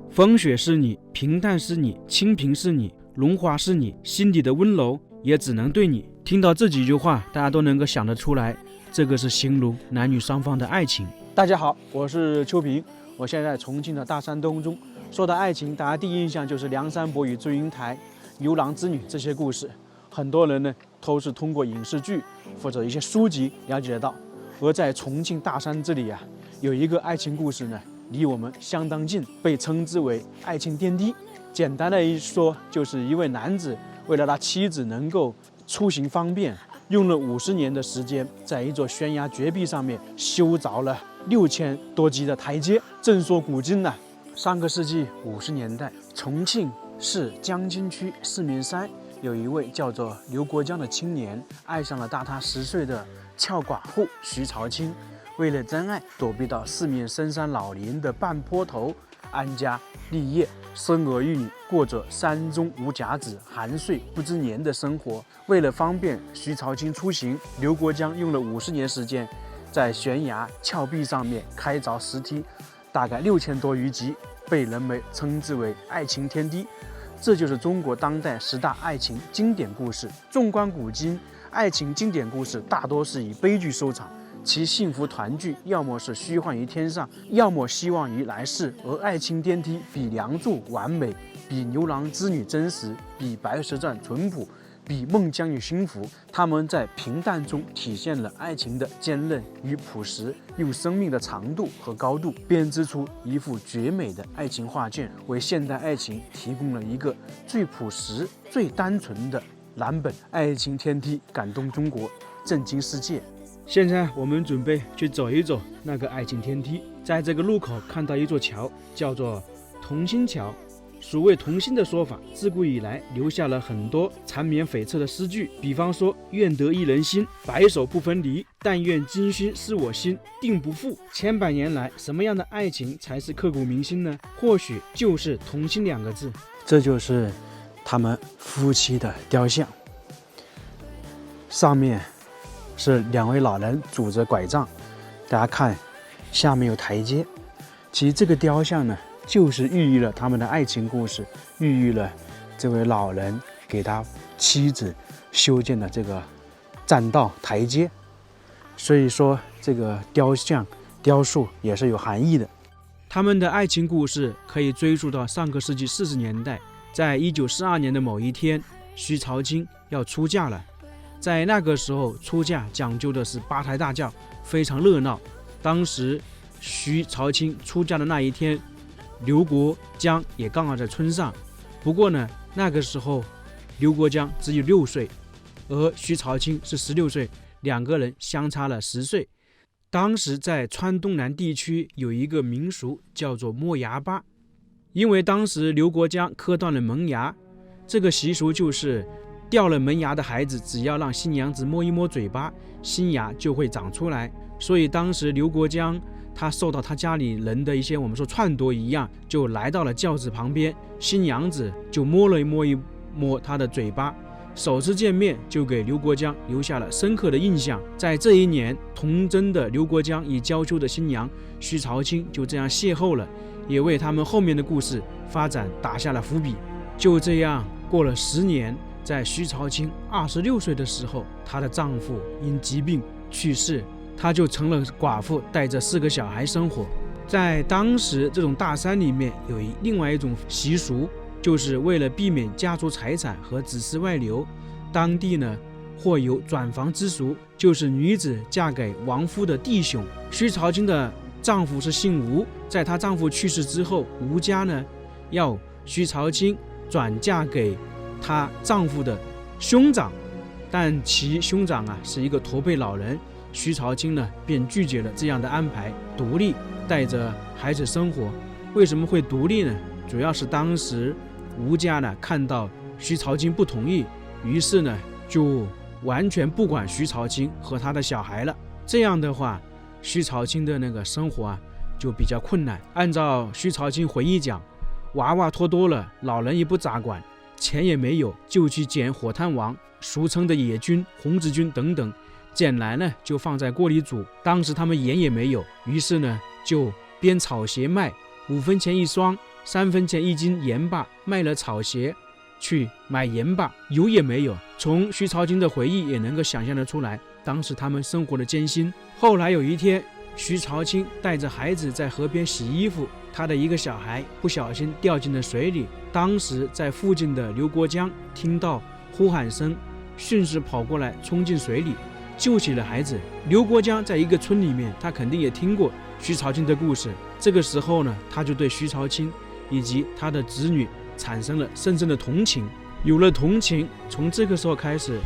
风雪是你，平淡是你，清贫是你，荣华是你，心底的温柔也只能对你。听到这几句话，大家都能够想得出来，这个是形容男女双方的爱情。大家好，我是秋平，我现在在重庆的大山东中。说到爱情，大家第一印象就是梁山伯与祝英台、牛郎织女这些故事。很多人呢都是通过影视剧或者一些书籍了解得到。而在重庆大山这里有一个爱情故事呢，离我们相当近，被称之为爱情电梯。简单的一说，就是一位男子为了他妻子能够出行方便，用了50年的时间，在一座悬崖绝壁上面修凿了6000多级的台阶。正说古今呢，上个世纪50年代，重庆市江津区四面山有一位叫做刘国江的青年，爱上了大他10岁的俏寡妇徐朝清。为了真爱，躲避到四面深山老林的半坡头安家立业，生儿育女，过着山中无甲子，寒岁不知年的生活。为了方便徐朝清出行，刘国江用了50年时间，在悬崖峭壁上面开凿石梯，大概6000多余级，被人们称之为爱情天梯。这就是中国当代10大爱情经典故事。纵观古今，爱情经典故事大多是以悲剧收场，其幸福团聚要么是虚幻于天上，要么希望于来世。而爱情电梯比梁祝完美，比牛郎织女真实，比白蛇传淳朴，比孟姜女幸福。他们在平淡中体现了爱情的坚韧与朴实，用生命的长度和高度编织出一幅绝美的爱情画卷，为现代爱情提供了一个最朴实最单纯的蓝本。爱情天梯感动中国，震惊世界。现在我们准备去走一走那个爱情天梯。在这个路口看到一座桥，叫做同心桥。所谓同心的说法，自古以来留下了很多缠绵悱恻的诗句，比方说愿得一人心，白首不分离，但愿今宵是我心，定不负。千百年来，什么样的爱情才是刻骨铭心呢？或许就是同心2个字。这就是他们夫妻的雕像，上面是2位老人拄着拐杖，大家看下面有台阶。其实这个雕像呢，就是寓意了他们的爱情故事，寓意了这位老人给他妻子修建的这个栈道台阶。所以说这个雕像雕塑也是有含义的。他们的爱情故事可以追溯到上个世纪40年代，在1942年的某一天，徐朝清要出嫁了。在那个时候出嫁讲究的是8抬大轿，非常热闹。当时徐朝清出嫁的那一天，刘国江也刚好在村上。不过呢，那个时候刘国江只有6岁，而徐朝清是16岁，2个人相差了10岁。当时在川东南地区有一个民俗叫做摸牙疤，因为当时刘国江磕断了门牙，这个习俗就是掉了门牙的孩子，只要让新娘子摸一摸嘴巴，新牙就会长出来。所以当时刘国江他受到他家里人的一些我们说撺掇一样，就来到了轿子旁边，新娘子就摸了一摸他的嘴巴。首次见面就给刘国江留下了深刻的印象。在这一年，童真的刘国江与娇羞的新娘徐朝清就这样邂逅了，也为他们后面的故事发展打下了伏笔。就这样过了10年，在徐朝清26岁的时候，她的丈夫因疾病去世，她就成了寡妇，带着4个小孩生活。在当时这种大山里面有另外一种习俗，就是为了避免家族财产和子嗣外流，当地呢或有转房之俗，就是女子嫁给亡夫的弟兄。徐朝清的丈夫是姓吴，在她丈夫去世之后，吴家呢要徐朝清转嫁给她丈夫的兄长，但其兄长是一个驼背老人，徐朝清呢便拒绝了这样的安排，独立带着孩子生活。为什么会独立呢？主要是当时吴家呢看到徐朝清不同意，于是呢就完全不管徐朝清和他的小孩了。这样的话，徐朝清的那个生活就比较困难。按照徐朝清回忆讲，娃娃拖多了，老人也不咋管，钱也没有，就去捡火炭王，俗称的野菌、红子菌等等，捡来呢就放在锅里煮。当时他们盐也没有，于是呢就编草鞋卖，5分钱一双， 3分钱1斤盐巴，卖了草鞋去买盐巴，油也没有。从徐朝清的回忆也能够想象得出来，当时他们生活的艰辛。后来有一天，徐朝清带着孩子在河边洗衣服，他的一个小孩不小心掉进了水里。当时在附近的刘国江听到呼喊声，迅速跑过来冲进水里救起了孩子。刘国江在一个村里面，他肯定也听过徐朝清的故事。这个时候呢，他就对徐朝清以及他的子女产生了深深的同情。有了同情，从这个时候开始，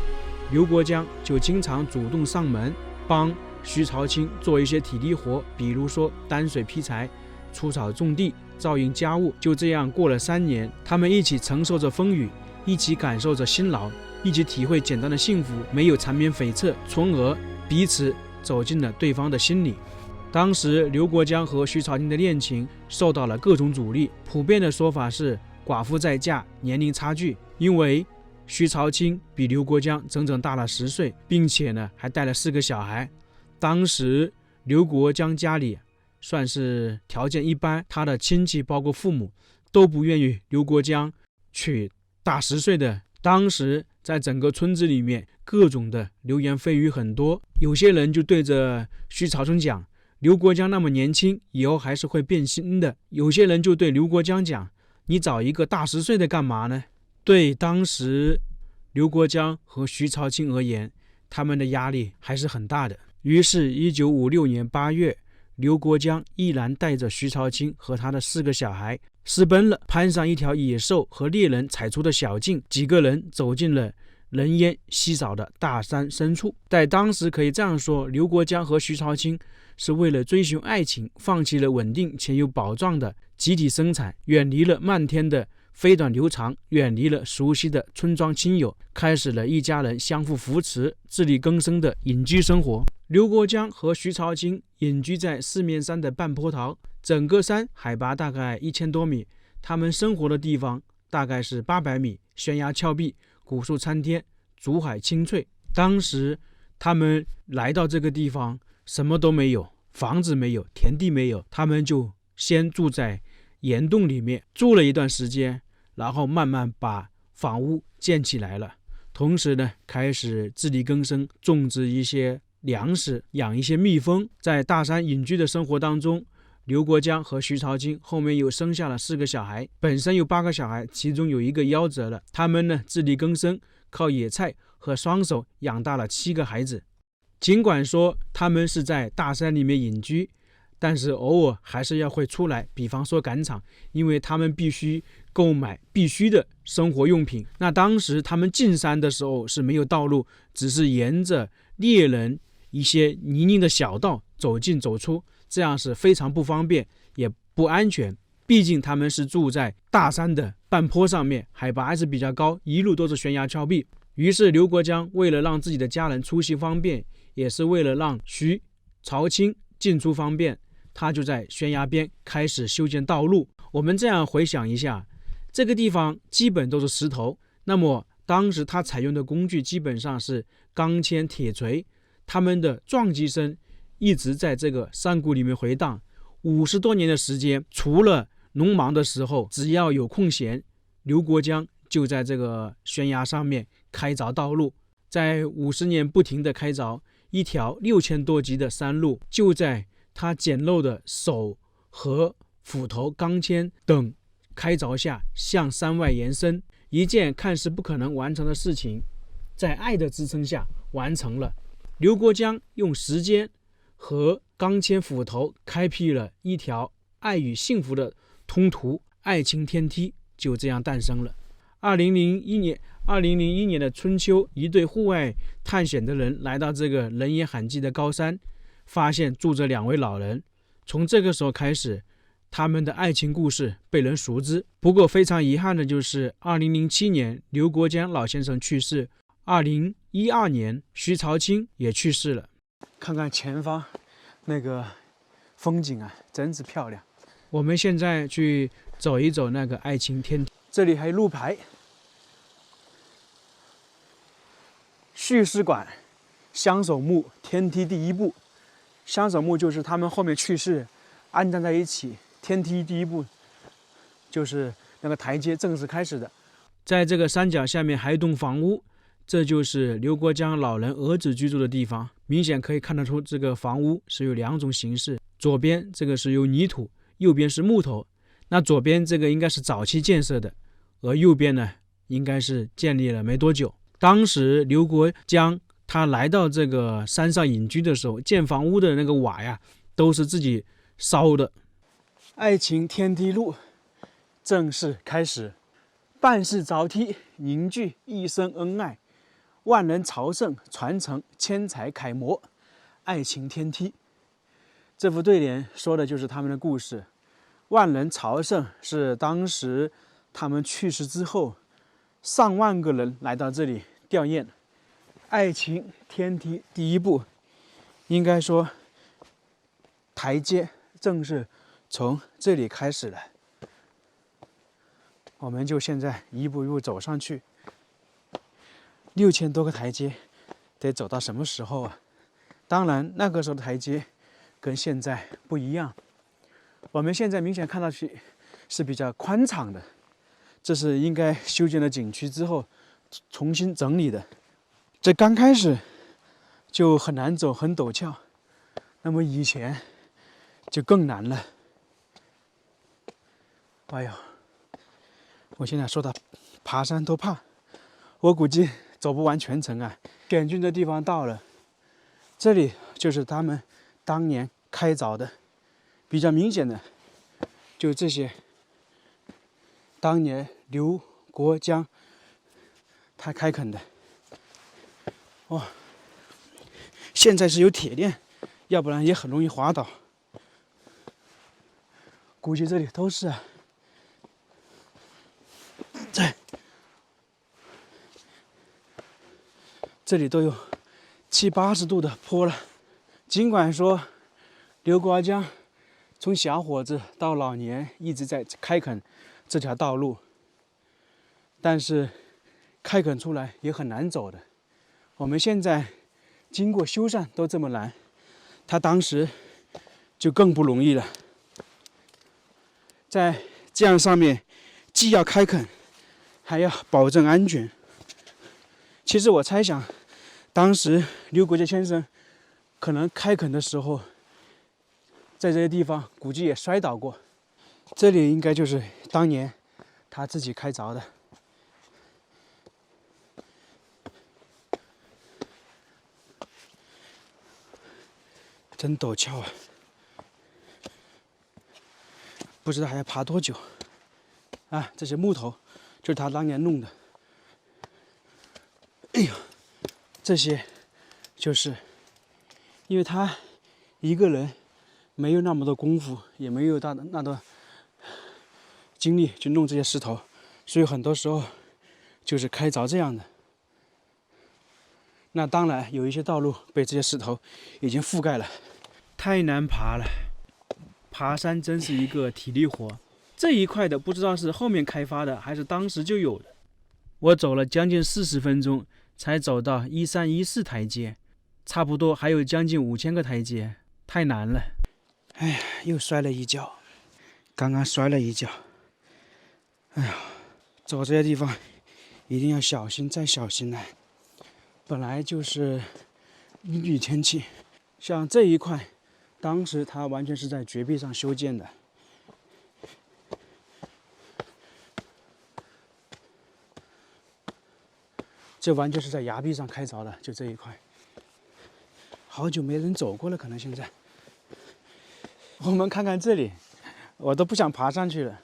刘国江就经常主动上门帮徐朝清做一些体力活，比如说担水劈柴、除草种地、照应家务。就这样过了3年，他们一起承受着风雨，一起感受着辛劳，一起体会简单的幸福，没有缠绵悱恻，从而彼此走进了对方的心里。当时刘国江和徐朝清的恋情受到了各种阻力，普遍的说法是寡妇再嫁，年龄差距。因为徐朝清比刘国江整整大了10岁，并且呢还带了4个小孩。当时刘国江家里算是条件一般，他的亲戚包括父母都不愿意刘国江娶大10岁的。当时在整个村子里面，各种的流言蜚语很多，有些人就对着徐朝清讲，刘国江那么年轻，以后还是会变心的。有些人就对刘国江讲，你找一个大10岁的干嘛呢？对当时刘国江和徐朝清而言，他们的压力还是很大的。于是1956年8月，刘国江毅然带着徐朝清和他的4个小孩私奔了，攀上一条野兽和猎人踩出的小径，几个人走进了人烟稀少的大山深处。在当时可以这样说，刘国江和徐朝清是为了追寻爱情，放弃了稳定且有保障的集体生产，远离了漫天的飞短流长，远离了熟悉的村庄亲友，开始了一家人相互扶持、自力更生的隐居生活。刘国江和徐朝清隐居在四面山的半坡桃，整个山海拔大概1000多米，他们生活的地方大概是800米，悬崖峭壁，古树参天，竹海青翠。当时他们来到这个地方，什么都没有，房子没有，田地没有，他们就先住在岩洞里面住了一段时间，然后慢慢把房屋建起来了。同时呢，开始自力更生，种植一些粮食，养一些蜜蜂。在大山隐居的生活当中，刘国江和徐朝清后面又生下了4个小孩，本身有8个小孩，其中有1个夭折了。他们呢自力更生，靠野菜和双手养大了7个孩子。尽管说他们是在大山里面隐居，但是偶尔还是要会出来，比方说赶场，因为他们必须购买必须的生活用品。那当时他们进山的时候是没有道路，只是沿着猎人一些泥泞的小道走进走出，这样是非常不方便也不安全。毕竟他们是住在大山的半坡上面，海拔还是比较高，一路都是悬崖峭壁。于是刘国江为了让自己的家人出行方便，也是为了让徐朝清进出方便，他就在悬崖边开始修建道路。我们这样回想一下，这个地方基本都是石头，那么当时他采用的工具基本上是钢钎、铁锤，他们的撞击声一直在这个山谷里面回荡。50多年的时间，除了农忙的时候，只要有空闲，刘国江就在这个悬崖上面开凿道路。在50年不停的开凿，一条6000多级的山路就在他简陋的手和斧头、钢钎等开凿下向山外延伸。一件看似不可能完成的事情，在爱的支撑下完成了。刘国江用时间和钢钎斧头开辟了一条爱与幸福的通途，爱情天梯就这样诞生了。2001年的春秋，一对户外探险的人来到这个人烟罕至的高山，发现住着2位老人。从这个时候开始，他们的爱情故事被人熟知。不过非常遗憾的就是2007年刘国江老先生去世，2012年徐朝清也去世了。看看前方那个风景啊，真是漂亮。我们现在去走一走那个爱情天梯，这里还有路牌，叙事馆相守墓天梯第1步。相守墓就是他们后面去世安葬在一起，天梯第1步就是那个台阶正式开始的。在这个山脚下面还有一栋房屋，这就是刘国江老人儿子居住的地方。明显可以看得出，这个房屋是有2种形式，左边这个是由泥土，右边是木头。那左边这个应该是早期建设的，而右边呢，应该是建立了没多久。当时刘国江他来到这个山上隐居的时候，建房屋的那个瓦呀，都是自己烧的。爱情天梯路正式开始，半世朝梯，凝聚一生恩爱，万人朝圣，传承千才楷模。爱情天梯，这副对联说的就是他们的故事。万人朝圣是当时他们去世之后，上万个人来到这里吊唁。爱情天梯第一步，应该说台阶正是从这里开始的。我们就现在一步一步走上去，6000多个台阶，得走到什么时候啊？当然，那个时候的台阶跟现在不一样。我们现在明显看到去是比较宽敞的，这是应该修建了景区之后重新整理的。这刚开始就很难走，很陡峭，那么以前就更难了。哎呦，我现在说到爬山都怕，我估计走不完全程啊。险峻的地方到了，这里就是他们当年开凿的，比较明显的就这些，当年刘国江他开垦的。哇，现在是有铁链，要不然也很容易滑倒。估计这里都是啊，这里都有70、80度的坡了。尽管说刘国江从小伙子到老年一直在开垦这条道路，但是开垦出来也很难走的。我们现在经过修缮都这么难，他当时就更不容易了。在这样上面，既要开垦，还要保证安全。其实我猜想，当时刘国江先生可能开垦的时候，在这些地方估计也摔倒过。这里应该就是当年他自己开凿的。真陡峭啊！不知道还要爬多久啊！这些木头就是他当年弄的。哎呦，这些就是因为他一个人没有那么多功夫，也没有那多精力去弄这些石头，所以很多时候就是开凿这样的。那当然有一些道路被这些石头已经覆盖了。太难爬了，爬山真是一个体力活。这一块的不知道是后面开发的还是当时就有的。我走了将近40分钟才走到1314台阶，差不多还有将近5000个台阶，太难了。哎呀，又摔了一跤，刚刚摔了一跤。哎呀，走这些地方一定要小心再小心呢。本来就是阴雨天气，像这一块当时它完全是在绝壁上修建的，这完全是在崖壁上开凿的，就这一块。好久没人走过了，可能现在。我们看看这里，我都不想爬上去了，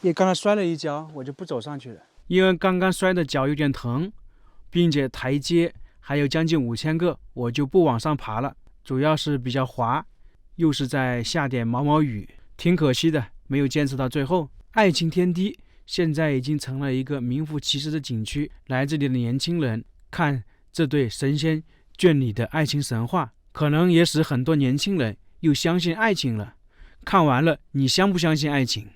因为刚才摔了一跤，我就不走上去了。因为刚刚摔的脚有点疼，并且台阶还有将近5000个，我就不往上爬了。主要是比较滑，又是在下点毛毛雨，挺可惜的，没有坚持到最后。爱情天梯现在已经成了一个名副其实的景区，来这里的年轻人看这对神仙眷侣的爱情神话，可能也使很多年轻人又相信爱情了。看完了，你相不相信爱情？